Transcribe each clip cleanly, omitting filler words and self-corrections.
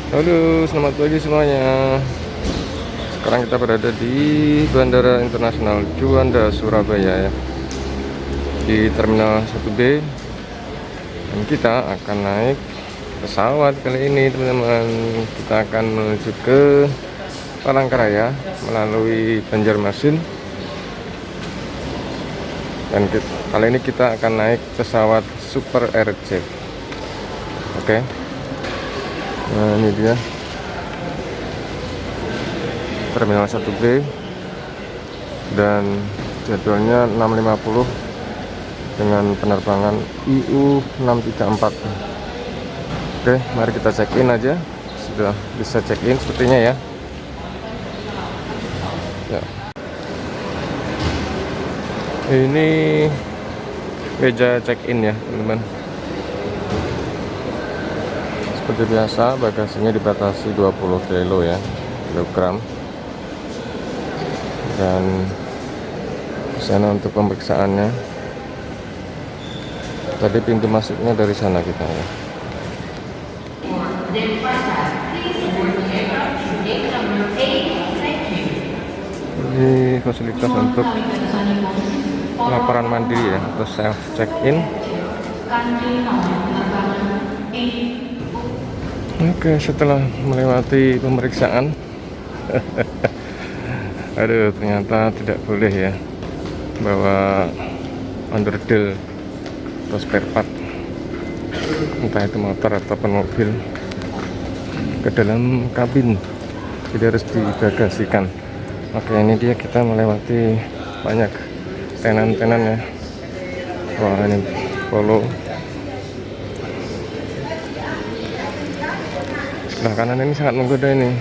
Halo, selamat pagi semuanya. Sekarang kita berada di Bandara Internasional Juanda, Surabaya ya, di Terminal 1B. Dan kita akan naik pesawat kali ini, teman-teman. Kita akan menuju ke Palangkaraya melalui Banjarmasin. Dan kali ini kita akan naik pesawat Super Airjet. Oke. Nah, ini dia Terminal 1B, dan jadwalnya 6.50 dengan penerbangan IU 634. Oke, mari kita check in aja. Sudah bisa check in sepertinya ya. Ini meja check in ya, teman-teman. Seperti biasa, bagasinya dibatasi 20 kilogram. Dan di sana untuk pemeriksaannya. Tadi pintu masuknya dari sana kita ya. Ini fasilitas untuk laporan mandiri ya, atau self check in. Oke, setelah melewati pemeriksaan aduh, ternyata tidak boleh ya bawa onderdil atau spare part, entah itu motor ataupun mobil, ke dalam kabin. Jadi harus dibagasikan. Oke, ini dia, kita melewati banyak tenan-tenan ya. Wah, ini Polo. Sebelah kanan ini sangat menggoda, ini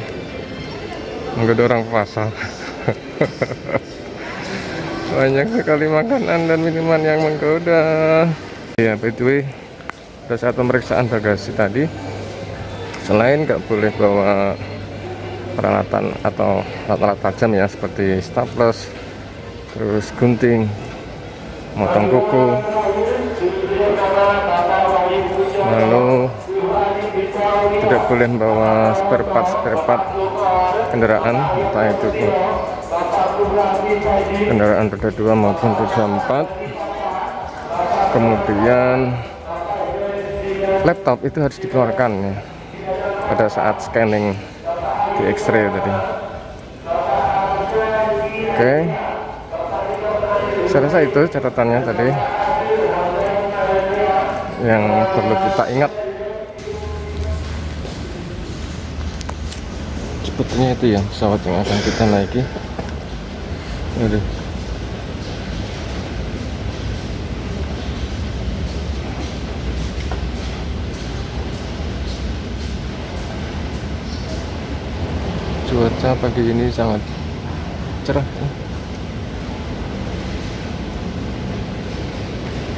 menggoda orang puasa. Banyak sekali makanan dan minuman yang menggoda. Ya, by the way, pada saat pemeriksaan bagasi tadi, selain nggak boleh bawa peralatan atau alat-alat tajam ya, seperti staples, terus gunting, motong kuku, lalu tidak boleh membawa spare part kendaraan, entah itu kendaraan roda 2 maupun roda 4. Kemudian laptop itu harus dikeluarkan ya pada saat scanning di X-ray tadi. Oke, saya rasa itu catatannya tadi yang perlu kita ingat. Sepertinya itu ya pesawat yang akan kita naiki. Aduh. Cuaca pagi ini sangat cerah.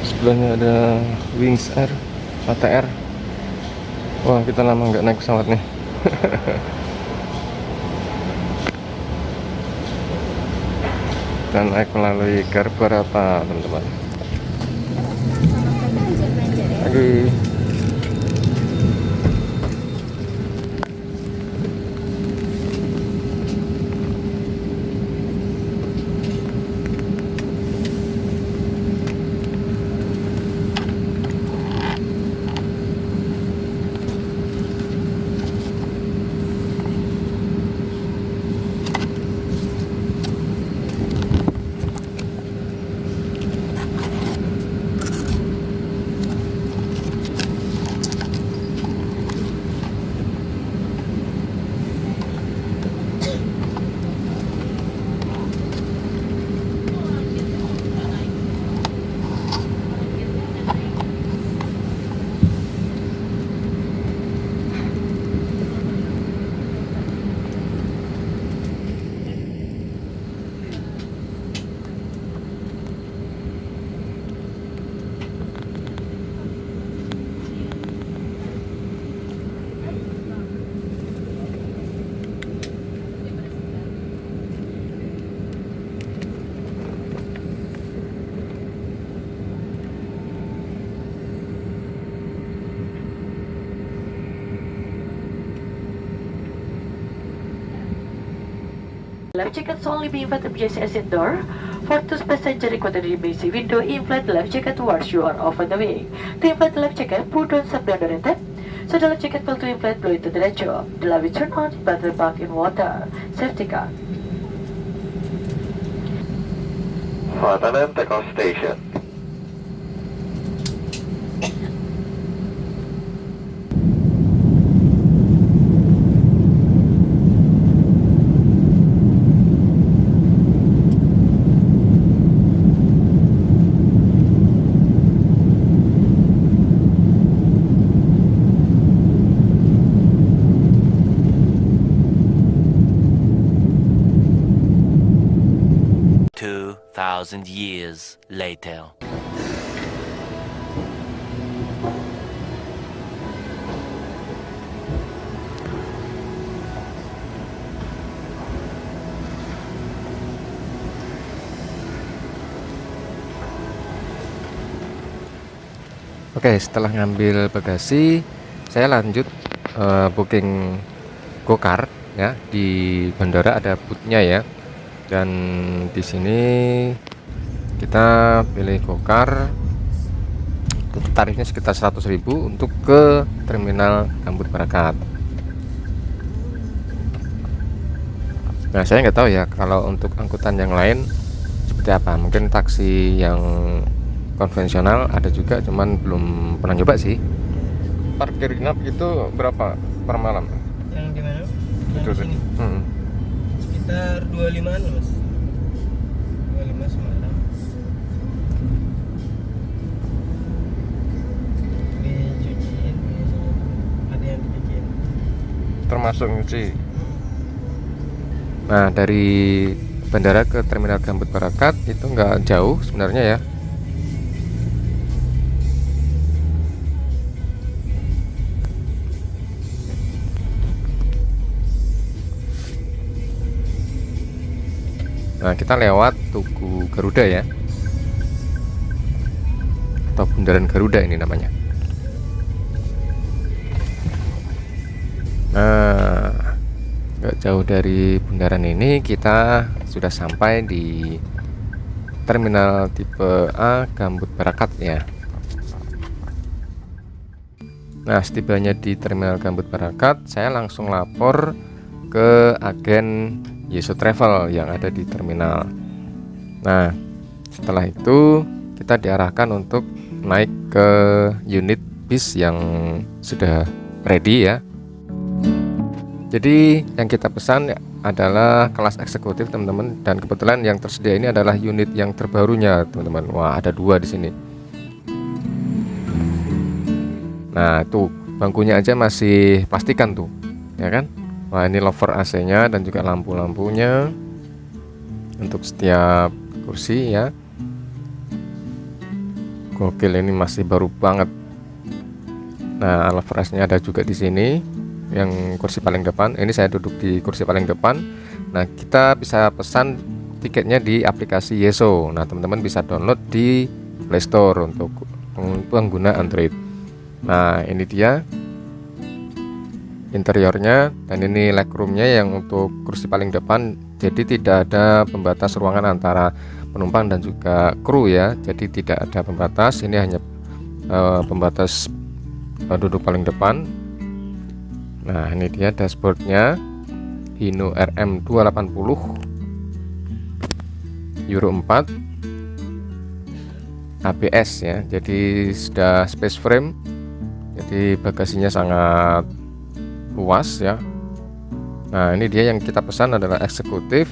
Sebelahnya ada Wings Air, ATR. Wah, kita lama nggak naik pesawat nih. Dan naik melalui Garbarata, teman-teman. Lagi. life jackets only be invited as indoor. For two passenger required to remain the window, inflate the life jacket towards you or off on the way. To inflate the life jacket, put on some deodorant. So the life jacket will to inflate blow into the radio. The light will turn on, battery back in water. Safety car. Vatanen takeoff station. Thousand years later. Oke, setelah ngambil bagasi, saya lanjut booking go-kart ya. Di bandara ada boothnya ya. Dan di sini kita pilih go-kart. Tarifnya sekitar 100.000 untuk ke terminal Gambut Barakat. Nah, saya nggak tahu ya kalau untuk angkutan yang lain seperti apa. Mungkin taksi yang konvensional ada juga, cuman belum pernah nyoba sih. Parkir genap itu berapa per malam? Yang di mana? Itu Yang di sini. Sekitar 25-an loh, Mas. 25 semalam. Dicuciin biasanya. Ada yang dicuciin. Termasuk nyuci. Nah, dari bandara ke terminal Gambut Barakat itu nggak jauh sebenarnya ya. Nah, kita lewat Tugu Garuda ya, atau Bundaran Garuda ini namanya. Nah, gak jauh dari bundaran ini kita sudah sampai di terminal tipe A Gambut Barakat ya. Nah, setibanya di terminal Gambut Barakat, saya langsung lapor ke agen Yeso Travel yang ada di terminal. Nah, setelah itu kita diarahkan untuk naik ke unit bis yang sudah ready ya. Jadi yang kita pesan adalah kelas eksekutif teman-teman, dan kebetulan yang tersedia ini adalah unit yang terbarunya teman-teman. Wah, ada 2 di sini. Nah, tuh bangkunya aja masih plastikan tuh, ya kan? Wah, ini lover AC-nya dan juga lampu-lampunya untuk setiap kursi ya. Gokil, ini masih baru banget. Nah, lover AC-nya ada juga di sini, yang kursi paling depan. Ini saya duduk di kursi paling depan. Nah, kita bisa pesan tiketnya di aplikasi Yeso. Nah, teman-teman bisa download di Play Store untuk pengguna Android. Nah, ini dia interiornya, dan ini legroomnya yang untuk kursi paling depan. Jadi tidak ada pembatas ruangan antara penumpang dan juga kru ya. Jadi tidak ada pembatas. Ini hanya pembatas duduk paling depan. Nah, ini dia dashboardnya, Hino RM 280 Euro 4 ABS ya. Jadi sudah space frame. Jadi bagasinya sangat luas ya. Nah, ini dia yang kita pesan adalah eksekutif,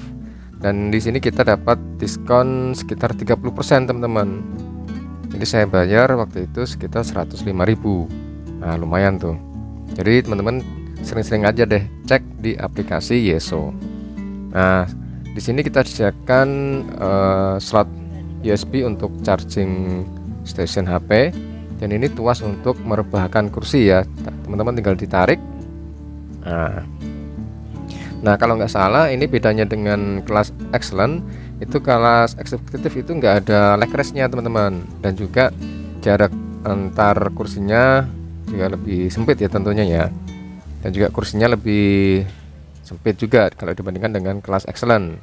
dan di sini kita dapat diskon sekitar 30% teman-teman. Jadi saya bayar waktu itu sekitar 105.000. Nah, lumayan tuh. Jadi teman-teman sering-sering aja deh cek di aplikasi Yeso. Nah, di sini kita disediakan slot USB untuk charging station HP, dan ini tuas untuk merebahkan kursi ya. Teman-teman tinggal ditarik. Nah, kalau nggak salah ini bedanya dengan kelas excellent. Itu kelas eksekutif itu nggak ada leg rest-nya teman-teman, dan juga jarak antar kursinya juga lebih sempit ya tentunya ya, dan juga kursinya lebih sempit juga kalau dibandingkan dengan kelas excellent.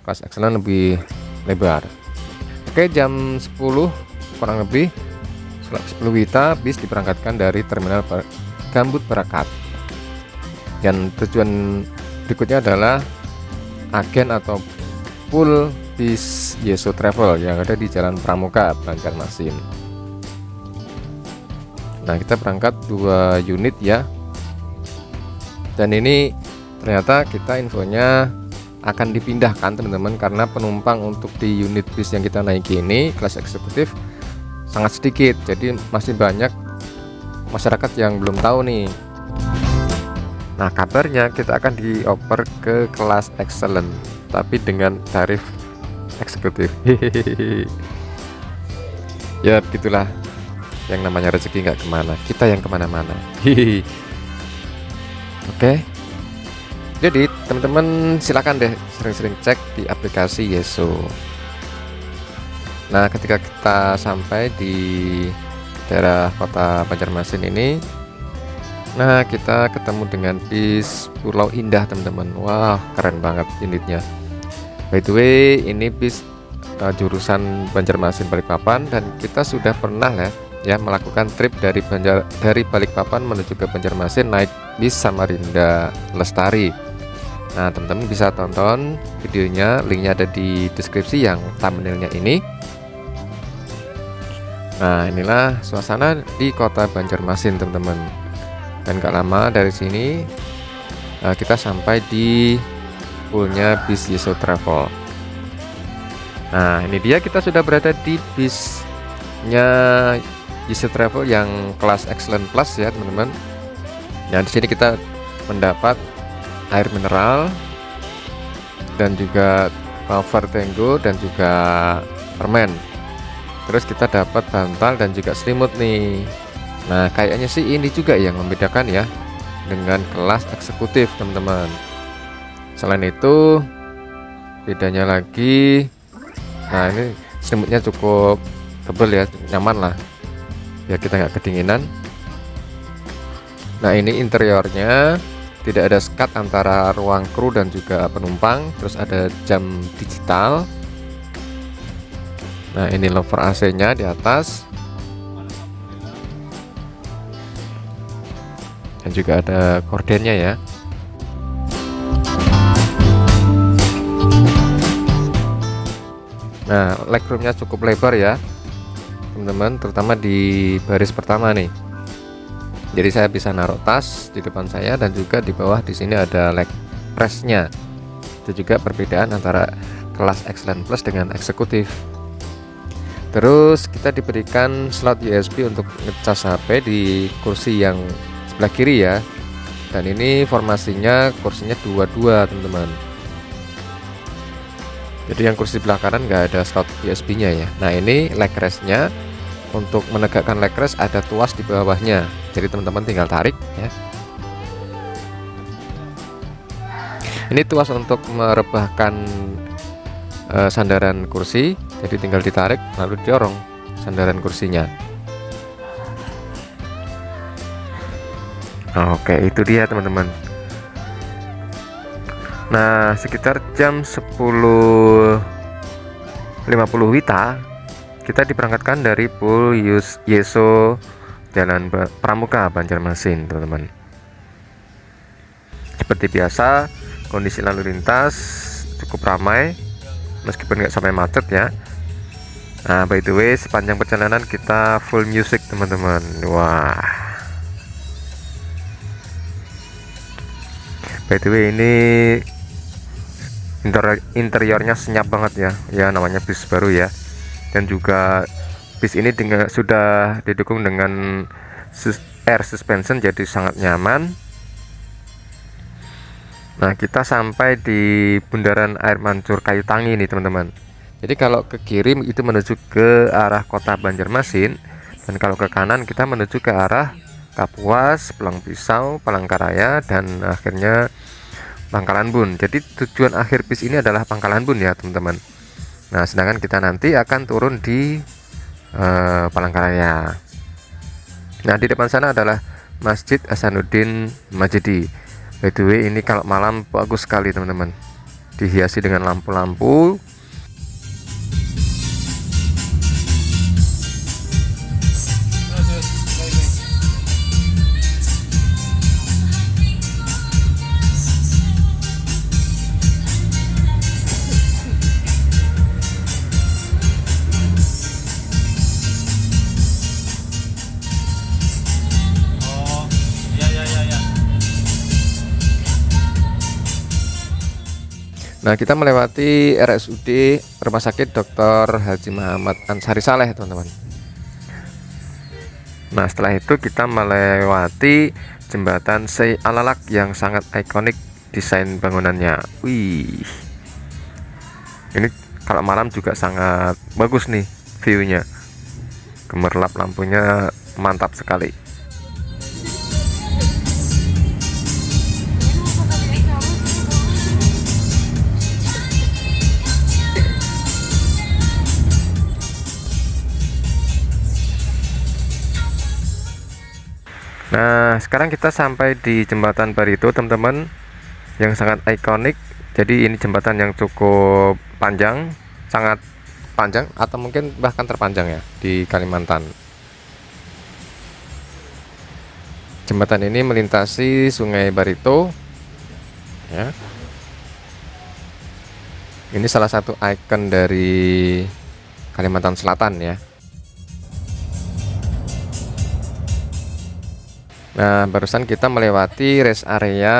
Kelas excellent lebih lebar. Oke, jam 10 kurang lebih 10 WITA bis diberangkatkan dari terminal Gambut Barakat. Dan tujuan berikutnya adalah agen atau pool bis Yeso Travel yang ada di Jalan Pramuka, Banjarmasin. Nah, kita berangkat 2 unit ya. Dan ini ternyata kita infonya akan dipindahkan teman-teman, karena penumpang untuk di unit bis yang kita naiki ini kelas eksekutif sangat sedikit. Jadi masih banyak masyarakat yang belum tahu nih. Nah, kabarnya kita akan dioper ke kelas excellent tapi dengan tarif eksekutif. Ya begitulah, yang namanya rezeki nggak kemana, kita yang kemana-mana. Oke, jadi teman-teman silakan deh sering-sering cek di aplikasi Yeso. Nah, ketika kita sampai di daerah kota Banjarmasin ini, nah kita ketemu dengan bis Pulau Indah teman-teman. Wah, keren banget unitnya. By the way, ini bis jurusan Banjarmasin Balikpapan, dan kita sudah pernah ya melakukan trip dari Balikpapan menuju ke Banjarmasin naik bis Samarinda Lestari. Nah, teman-teman bisa tonton videonya, linknya ada di deskripsi yang thumbnailnya ini. Nah, inilah suasana di kota Banjarmasin teman-teman. Dan gak lama dari sini kita sampai di poolnya bis Yeso Travel. Nah, ini dia, kita sudah berada di bisnya Yeso Travel yang kelas Excellent Plus ya teman-teman. Nah, di sini kita mendapat air mineral dan juga Vertengo dan juga permen. Terus kita dapat bantal dan juga selimut nih. Nah, kayaknya sih ini juga yang membedakan ya dengan kelas eksekutif teman-teman. Selain itu, bedanya lagi, nah ini selimutnya cukup tebal ya, nyaman lah biar kita nggak kedinginan. Nah, ini interiornya tidak ada sekat antara ruang kru dan juga penumpang. Terus ada jam digital. Nah, ini louvre AC-nya di atas. Dan juga ada kordennya ya. Nah, legroomnya cukup lebar ya teman-teman, terutama di baris pertama nih. Jadi saya bisa naruh tas di depan saya, dan juga di bawah di sini ada leg press-nya. Itu juga perbedaan antara kelas Excellent Plus dengan eksekutif. Terus kita diberikan slot USB untuk ngecas HP di kursi yang sebelah kiri ya. Dan ini formasinya kursinya 2-2 teman-teman. Jadi yang kursi sebelah kanan nggak ada slot USB-nya ya. Nah, ini leg rest-nya. Untuk menegakkan leg rest ada tuas di bawahnya, jadi teman-teman tinggal tarik ya. Ini tuas untuk merebahkan sandaran kursi, jadi tinggal ditarik lalu didorong sandaran kursinya. Oke, itu dia teman-teman. Nah, sekitar jam 10.50 WITA kita diberangkatkan dari pool Yeso Jalan Pramuka, Banjarmasin teman-teman. Seperti biasa, kondisi lalu lintas cukup ramai meskipun nggak sampai macet ya. Nah, by the way, sepanjang perjalanan kita full music teman-teman. Wah, by the way, ini interiornya senyap banget ya. Ya, namanya bis baru ya. Dan juga bis ini sudah didukung dengan air suspension, jadi sangat nyaman. Nah, kita sampai di Bundaran Air Mancur Kayu Tangi nih teman-teman. Jadi kalau ke kiri itu menuju ke arah kota Banjarmasin, dan kalau ke kanan kita menuju ke arah Kapuas, Pulang Pisau, Palangkaraya, dan akhirnya Pangkalan Bun. Jadi tujuan akhir bis ini adalah Pangkalan Bun ya teman-teman. Nah, sedangkan kita nanti akan turun di Palangkaraya. Nah, di depan sana adalah Masjid Hasanuddin Majidi. By the way, ini kalau malam bagus sekali teman-teman, dihiasi dengan lampu-lampu. Nah, kita melewati RSUD Rumah Sakit Dr. Haji Muhammad Ansari Saleh, teman-teman. Nah, setelah itu kita melewati jembatan Syekh Alalak yang sangat ikonik desain bangunannya. Wih, ini kalau malam juga sangat bagus nih view-nya. Gemerlap lampunya mantap sekali. Nah, sekarang kita sampai di jembatan Barito, teman-teman, yang sangat ikonik. Jadi ini jembatan yang cukup panjang, sangat panjang, atau mungkin bahkan terpanjang ya di Kalimantan. Jembatan ini melintasi Sungai Barito, ya. Ini salah satu ikon dari Kalimantan Selatan ya. Nah, barusan kita melewati rest area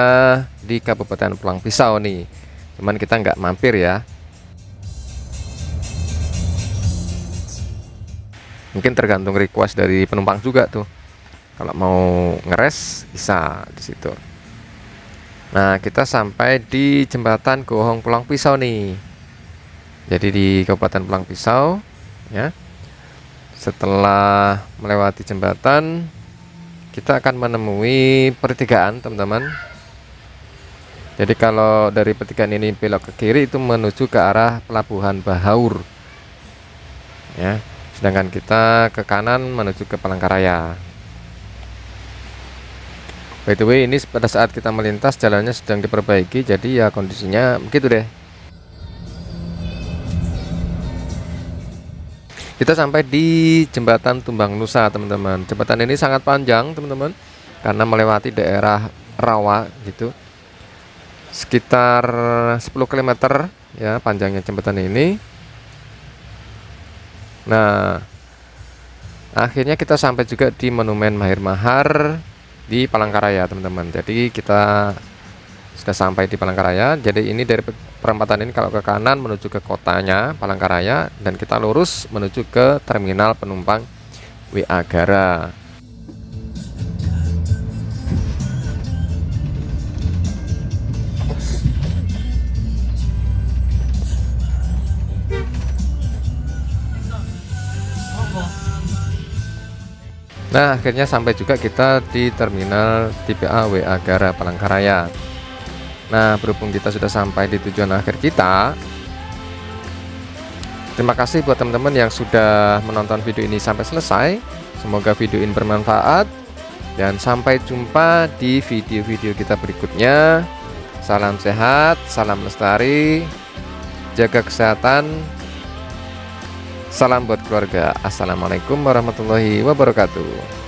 di Kabupaten Pulang Pisau nih. Cuman kita nggak mampir ya. Mungkin tergantung request dari penumpang juga tuh. Kalau mau ngeres bisa di situ. Nah, kita sampai di jembatan Gohong Pulang Pisau nih. Jadi di Kabupaten Pulang Pisau ya. Setelah melewati jembatan, kita akan menemui pertigaan, teman-teman. Jadi kalau dari pertigaan ini belok ke kiri itu menuju ke arah Pelabuhan Bahaur ya, sedangkan kita ke kanan menuju ke Palangkaraya. By the way, ini pada saat kita melintas jalannya sedang diperbaiki, jadi ya kondisinya begitu deh. Kita sampai di jembatan Tumbang Nusa, teman-teman. Jembatan ini sangat panjang, teman-teman, karena melewati daerah rawa gitu. Sekitar 10 km ya panjangnya jembatan ini. Nah, akhirnya kita sampai juga di Monumen Mahir Mahar di Palangkaraya, teman-teman. Jadi kita sudah sampai di Palangkaraya. Jadi ini dari perempatan ini kalau ke kanan menuju ke kotanya Palangkaraya, dan kita lurus menuju ke terminal penumpang WA Gara. Nah, akhirnya sampai juga kita di terminal TPA WA Gara Palangkaraya. Nah, berhubung kita sudah sampai di tujuan akhir kita, terima kasih buat teman-teman yang sudah menonton video ini sampai selesai. Semoga video ini bermanfaat, dan sampai jumpa di video-video kita berikutnya. Salam sehat, salam lestari, jaga kesehatan, salam buat keluarga. Assalamualaikum warahmatullahi wabarakatuh.